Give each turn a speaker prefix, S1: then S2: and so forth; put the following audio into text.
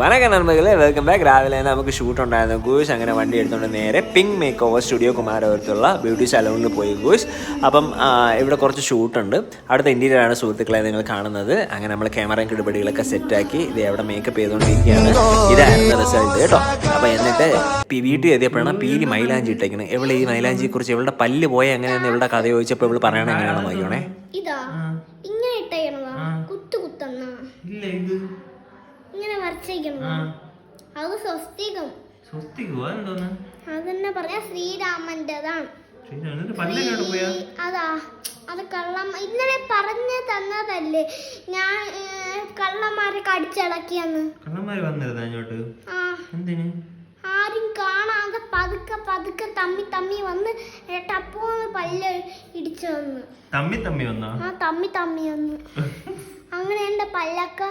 S1: വണക്കം നന്മകളെ, welcome back. രാവിലെ തന്നെ നമുക്ക് ഷൂട്ട് ഉണ്ടായിരുന്നു ഗൂസ്. അങ്ങനെ വണ്ടി എടുത്തുകൊണ്ട് നേരെ പിങ്ക് മേക്ക് ഓവർ സ്റ്റുഡിയോ കുമാരപുരത്തുള്ള ബ്യൂട്ടി സലൂണിൽ പോയി ഗൂസ്. അപ്പം ഇവിടെ കുറച്ച് ഷൂട്ടുണ്ട്. അവിടുത്തെ ഇൻറ്റീരിയറാണ് സുഹൃത്തുക്കളെ നിങ്ങൾ കാണുന്നത്. അങ്ങനെ നമ്മൾ ക്യാമറയും കിടുപടികളൊക്കെ സെറ്റാക്കി ഇത് എവിടെ മേക്കപ്പ് ചെയ്തുകൊണ്ടിരിക്കുകയാണ്. ഇതായിരുന്നു റിസൾട്ട് കേട്ടോ. അപ്പോൾ എന്നിട്ട് വീട്ടിൽ എത്തിയപ്പോഴാണ് പീലി മൈലാഞ്ചി ഇട്ടേക്കുന്നത്. ഇവള് ഈ മൈലാഞ്ചിയെ കുറിച്ച് ഇവളുടെ പല്ല് പോയ എങ്ങനെയാണെന്ന് ഇവളുടെ കഥ ചോദിച്ചപ്പോൾ ഇവള് പറയണ എങ്ങനെയാണോ നോക്കിയോണേ.
S2: ഇങ്ങനെ വരച്ചേക്കണം. അത് സ്വസ്തികം. അതെന്നെ പറയാ ശ്രീരാമന്റെതാണ്. അതാ അത് കള്ളം ഇന്നലെ പറഞ്ഞു തന്നതല്ലേ. ഞാൻ കള്ളന്മാരെ കടിച്ചിളക്കിയെന്ന്. ആരും കാണാതെ പതുക്കെ പതുക്കെ തമ്മി വന്ന് ടപ്പോന്ന് പല്ല് ഇടിച്ചു വന്ന് തമ്മി വന്ന് അങ്ങനെ എന്റെ പല്ലൊക്കെ